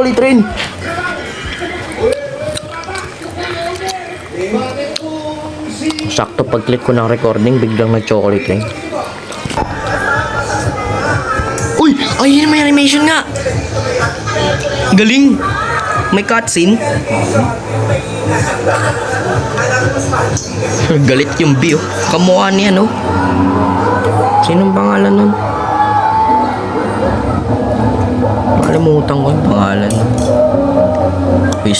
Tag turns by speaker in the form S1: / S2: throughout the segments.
S1: chocolate rin. Sakto pag-click ko ng recording, biglang nag-chocolate rin. Uy! Ay, may animation nga! Galing! May cutscene. Galit yung B, oh. Kamukha niya, no? Sinong pangalan nun? Nakalimutan ko yung pangalan. Uy,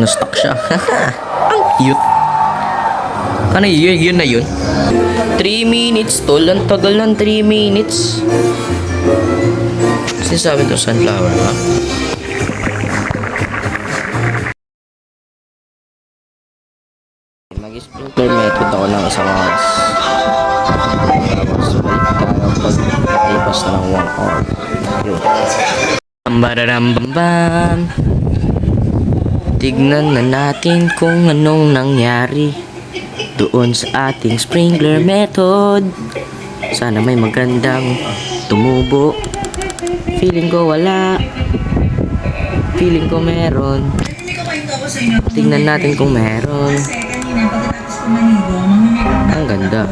S1: na-stuck siya. Ang cute. Ano yun na yun? 3 minutes, tol. Ang tagal ng 3 minutes. Sinasabi to sunflower, ha? Mag-sprinkler method ako ng isang oras. Tapos balik tayo pagkalipas ng 1 hour. Yun. Bam-bam-bam. Tignan na natin kung anong nangyari doon sa ating sprinkler method. Sana may magandang tumubo. Feeling ko wala. Feeling ko meron. Tingnan natin kung meron. Ang ganda.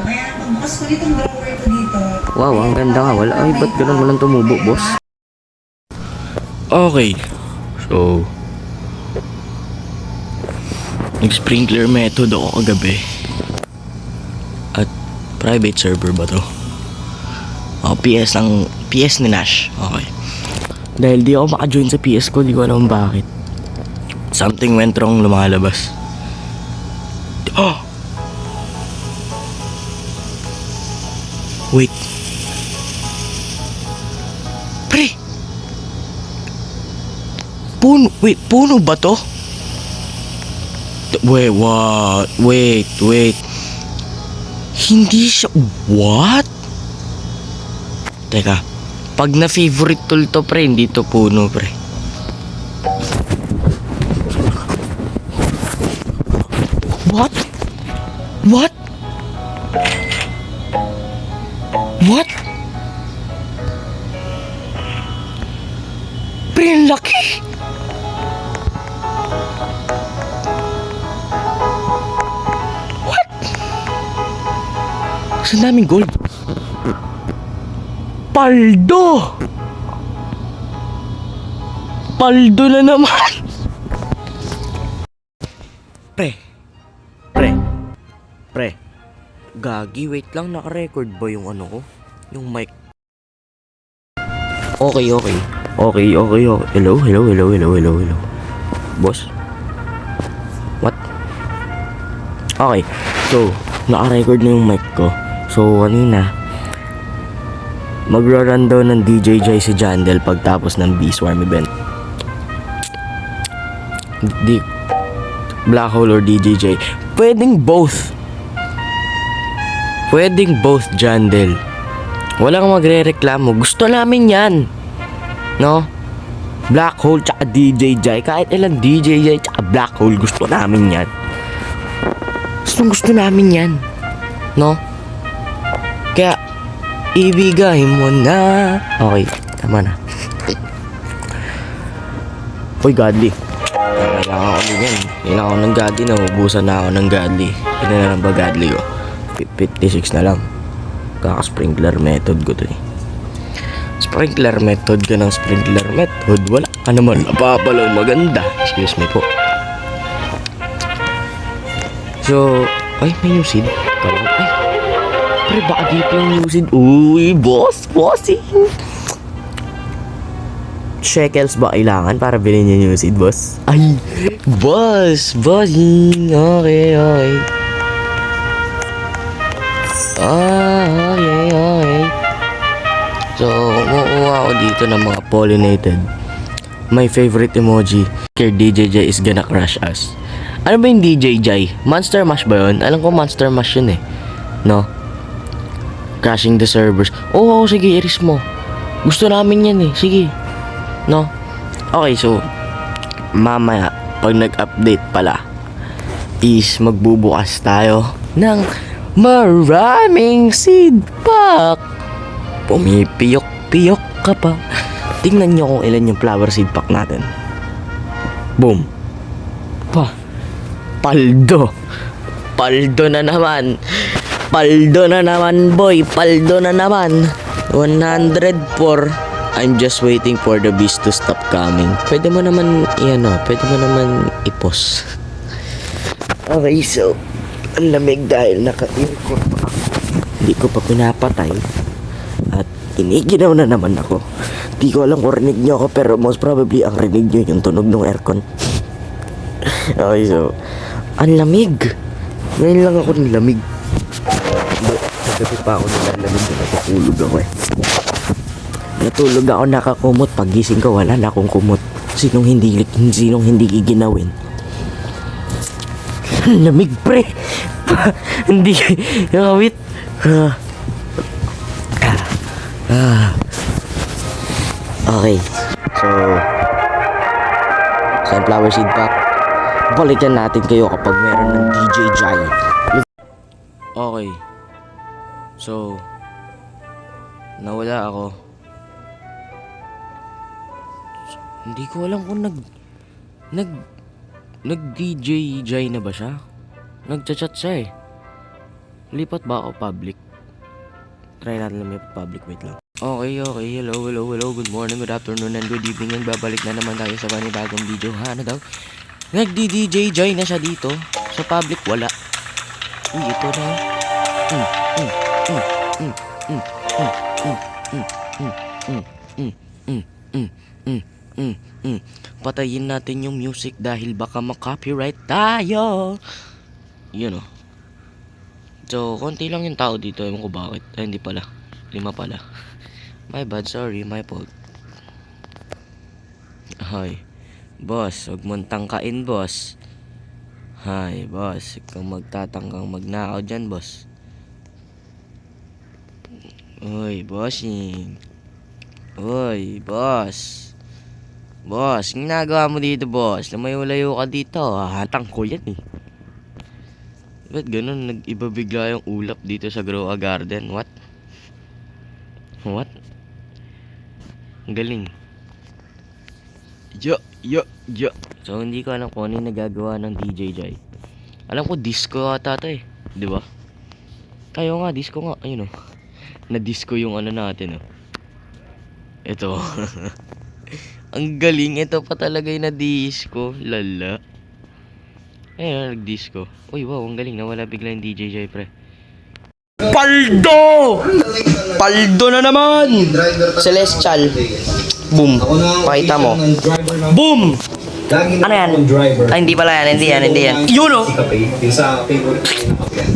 S1: Wow, ang ganda nga. Wala. Ay, ba't ganun walang tumubo, boss? Okay. So, nag-sprinkler method ako kagabi. At private server ba to? PS ni Nash. Okay. Dahil di ako maka-join sa PS ko, di ko alam bakit. Something went wrong, lumalabas. Oh! Wait. Pre! Puno ba to? Wait, what? Wait. Hindi siya... What? Teka. Pag na-favorite tool to, pre, hindi to puno, pre. What? What? What? Pre, ang laki! What? Saan daming gold? Paldo! Paldo na naman! Pre. Gagi, wait lang, naka-record ba yung ano ko? Yung mic. Okay. Hello. Boss? What? Okay. So, naka-record na yung mic ko. So, kanina, magra-run daw ng DJ Jai si Jandel pagtapos ng B-Swarm event. Black Hole or DJ Jai. Pwedeng both, Jandel. Walang magre-reklamo. Gusto namin yan. No? Black Hole tsaka DJ Jai. Kahit ilang DJ Jai tsaka Black Hole, gusto namin yan. Gusto namin yan. No? Kaya, ibigay mo na. Okay, tama na. Uy, godly. Kailangan ko din yan. Kailangan ko ng godly. Naubusan na ako ng godly. Kailan na lang ba godly ko? 56 na lang. Kaka-sprinkler method ko to eh. Sprinkler method ka ng sprinkler method. Wala ka naman napapalaw maganda. Excuse me po. So, ay, may new seed. Ay, pre, baka dito yung new seed. Uy, bossing. Shekels ba kailangan para bilhin yung new seed, boss? Ay, bossing. Okay. Okay. So, kukuha ako dito ng mga pollinated. My favorite emoji, Care DJ Jai is gonna crush us. Ano ba yung DJ Jai? Monster Mash ba yun? Alam ko Monster Mash yun eh. No? Crashing the servers. Oo, sige, iris mo. Gusto namin yan eh. Sige. No? Okay, so, mamaya, pag nag-update pala, is magbubukas tayo ng maraming seed pack. Pumipiyok-piyok ka pa. Tingnan nyo kung ilan yung flower seed pack natin. Boom. Pa. Paldo. Paldo na naman. Paldo na naman, boy. Paldo na naman. 104. I'm just waiting for the beast to stop coming. Pwede mo naman, pwede mo naman i-pause. Okay, so, ang lamig dahil naka-earcon pa ako. Hindi ko pa pinapatay. At iniginaw na naman ako. Di ko alam kung rinig nyo ako, pero most probably ang rinig nyo yung tunog ng aircon. Okay, so, ang lamig. Ngayon lang ako nilamig. Kagabi pa ako nilalamig na natutulog ako eh. Natulog ako nakakumot. Pagising ko wala na akong kumot. Sinong hindi giginawin? Lamig pre. Hindi kawit. Okay. So sunflower seed pack. Balikan natin kayo kapag meron ng DJ Jai. Okay. So nawala ako. Hindi ko alam kung nag-DJ Jai na ba siya? Nagchat-chat siya eh. Lipat ba ako public? Try natin lang may public, wait lang. Okay. Hello. Good morning, good afternoon, and good evening. Babalik na naman tayo sa panibagong video. Ha, ano daw? Nag-DJ Jai na siya dito. Sa public, wala. Uy, ito na. Patayin natin yung music dahil baka ma-copyright tayo. Yun o. So, konti lang yung tao dito. Ewan ko bakit. Ay, hindi pala. 5 pala. My bad, sorry. My fault. Hi. Boss, huwag mong tangkain, boss. Hi, boss. Ikaw magtatangkang magnakaw dyan, boss. Uy, bossing. Uy, boss. Boss, ginagawa mo dito, boss? Lumayo-layo ka dito. Hatang ko yan eh. Ba't ganun? Nag-iba bigla yung ulap dito sa Grow a Garden? What? Ang galing. Yo. So, hindi ko alam kung ano yung nagagawa ng DJ Jai. Alam ko, disco ata ito eh. Di ba? Kayo nga, disco nga. Ayun o. Na-disco yung ano natin o. Ito. Ang galing. Ito pa talaga yung na-disco. Lala. Ayun, nag-disco. Uy, wow, ang galing. Nawala bigla yung DJ Jai, pre. Paldo! Paldo na naman! Celestial. Boom. Pakita mo. Boom! Ano yan? Ay, hindi pala yan. Hindi yan. Yun o!
S2: Sa favorite na kape yan.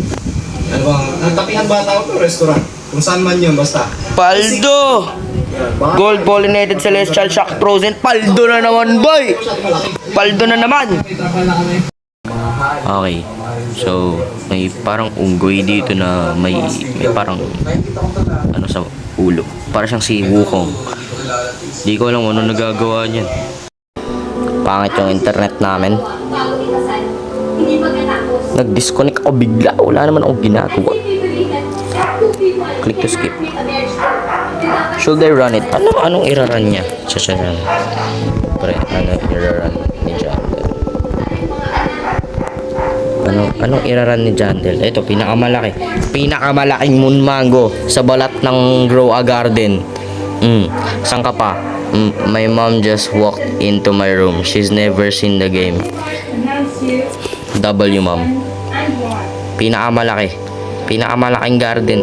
S2: Ano bang, ang kapihan ba tawag to? Restaurant. Kung saan man yun, basta.
S1: Paldo! Gold pollinated celestial shock frozen. Paldo na naman, boy! Paldo na naman! Okay. So, may parang unggoy dito na may parang ano sa ulo. Para siyang si Wukong. Di ko alam ano nagagawa niyan. Pangit yung internet namin. Nag-disconnect ako bigla. Wala naman akong ginagawa. Click to skip. Should I run it? Anong iraran niya? Pre, ano iraran ni Jandel? Anong iraran ni Jandel? Ito, pinakamalaki. Pinakamalaking moon mango sa balat ng Grow a Garden. Saan ka pa? My mom just walked into my room. She's never seen the game. W mom. Pinakamalaking garden.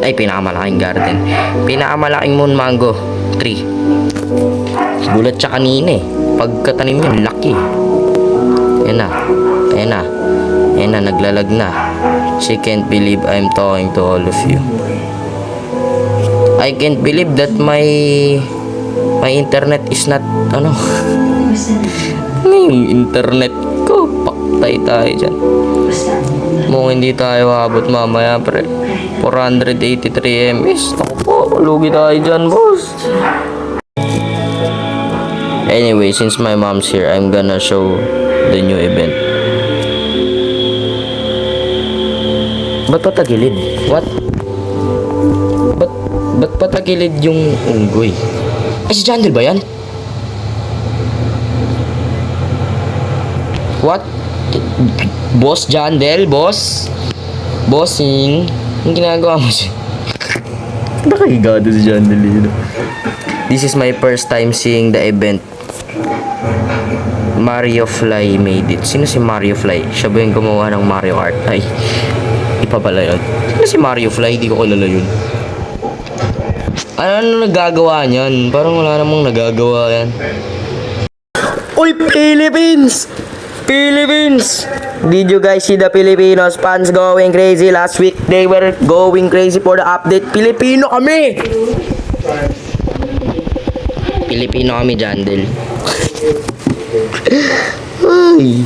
S1: Pinakamalaking moon mango tree. Gulat siya kanina eh. Pagkatanim yun, laki. Ayan na, naglalag na. She can't believe I'm talking to all of you. I can't believe that my internet is not, yung internet ko, paktay tayo dyan. Mukhang hindi tayo abot mamaya, pre. 483 ms. Ako po, lugi tayo dyan, boss. Anyway, since my mom's here, I'm gonna show the new event. Ba't patagilid? What? Ba't patagilid yung unggoy? Ay, si Jandel ba yan? What? Boss Jandel, boss? Bossing? Ang ginagawa mo siya? Nakahiga doon si Jandel yun. This is my first time seeing the event. Mario Fly made it. Sino si Mario Fly? Siya ba yung gumawa ng Mario Kart? Ay, ipa pala yun. Sino si Mario Fly? Di ko kilala yun. Ano nagagawa niyan? Parang wala namang nagagawa yan. Uy, Philippines! Philippines! Did you guys see the Filipinos fans going crazy last week? They were going crazy for the update. Pilipino kami! Pilipino kami, Jandel. Ay.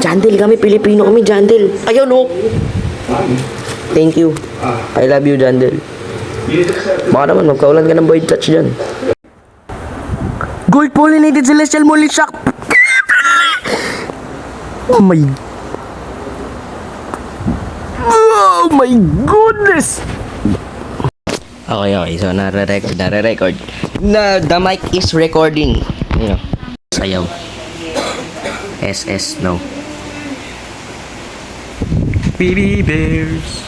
S1: Jandel kami, Pilipino kami, Jandel. Ayun, oh. Thank you. I love you, Jandel. Baka naman, magkaulan ka ng void touch dyan. Gold pollinated celestial molly shock. Oh my. Oh my goodness. Okay. So, nare-record. The mic is recording. You know, sayaw. SS, no. Baby Bears.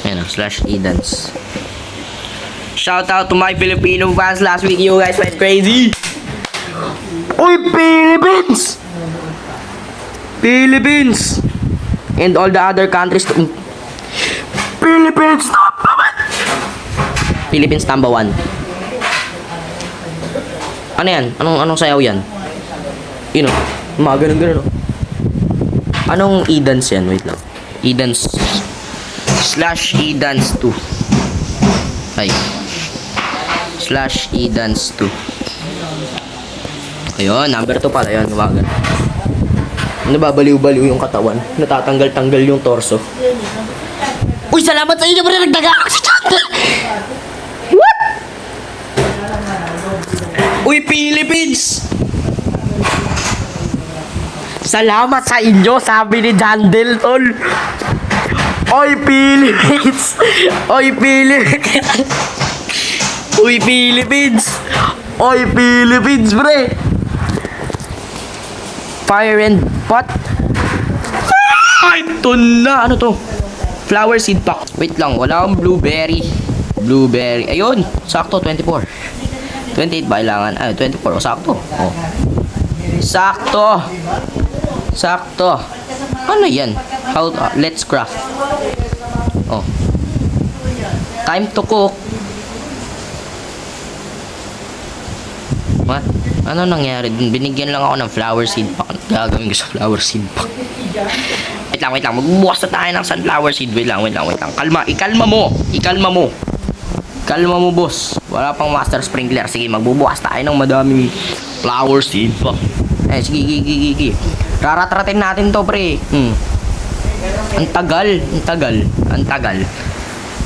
S1: Ayan o, /edance. Shout out to my Filipino fans. Last week, you guys went crazy. Uy, Philippines! Philippines! And all the other countries. Philippines number one! Philippines number one. Ano yan? Anong sayaw yan? You know, mga ganun. Anong e-dance yan? Wait lang. E-dance /edance 2. Ay. /edance 2. Ayun, number 2 pala yun. Mga ganun. Nababaliw-baliw yung katawan. Natatanggal-tanggal yung torso. Uy, salamat sa inyo, pre! Nagdaga ako sa channel! What? Uy, Philippines! Salamat sa inyo, sabi ni Jandel, tol. Oy, Philippines! Oy, Philippines! Uy, Philippines! Oy, Philippines, pre! Fire and pot? Ay, ito na! Ano to? Flower seed pack. Wait lang, wala akong blueberry. Blueberry. Ayun, sakto, 24. 28 ba kailangan? Ay, 24. O, sakto. Oh. Sakto. Ano yan? Let's craft. Oh. Time to cook. What? Ano nangyari dun? Binigyan lang ako ng flower seed pack. Gagawin ko sa flower seed pack. Wait lang. Magbubukas na tayo ng sunflower seed. Wait lang. Ikalma mo, boss. Wala pang master sprinkler. Sige, magbubukas tayo ng madaming flower seed pack. Eh, sige. Raratratin natin to, pre. Ang tagal.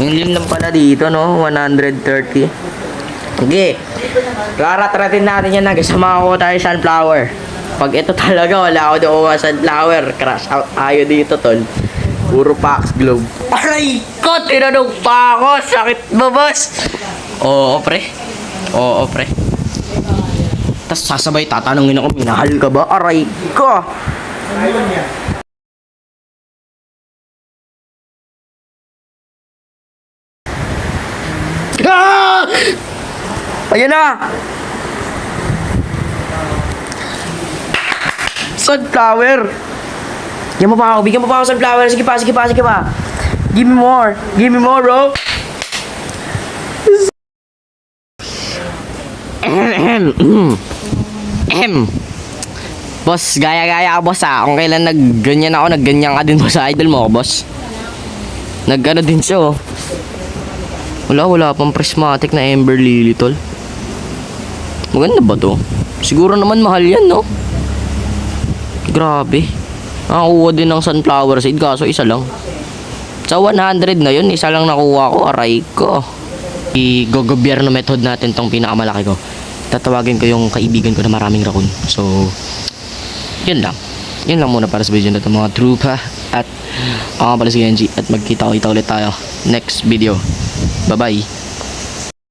S1: Yun lang pala dito, no? 130. Okay. Raratratin natin yan. Nagsama ko tayo sunflower. Pag ito talaga, wala ako doon sunflower. Crash out tayo dito, tol. Puro Pax Globe. Aray ko! Tinanong pa ako! Sakit ba, boss? Oo, pre. Tapos sasabay tatanungin ako, minahal ka ba? Aray ko! Ah! Ayan na! Sunflower! Bigyan mo pa ako sunflower. Sige pa. Give me more, bro. Boss, gaya ka, boss, ha. Kung kailan nagganyan ka din, boss, sa idol mo, boss. Nagano din siya, oh. Wala pang prismatic na Ember Lily, tol. Maganda ba to? Siguro naman mahal yan, no? Grabe. Nakakuha din ng sunflower seed, kaso isa lang. Sa 100 na yun, isa lang nakuha ko. Aray ko. I-gobyerno method natin tong pinakamalaki ko. Tatawagin ko yung kaibigan ko na maraming raccoon. So, yun lang muna para sa video na ito, mga trupa. At ako pala si Genji. At magkita ulit tayo next video. Bye bye.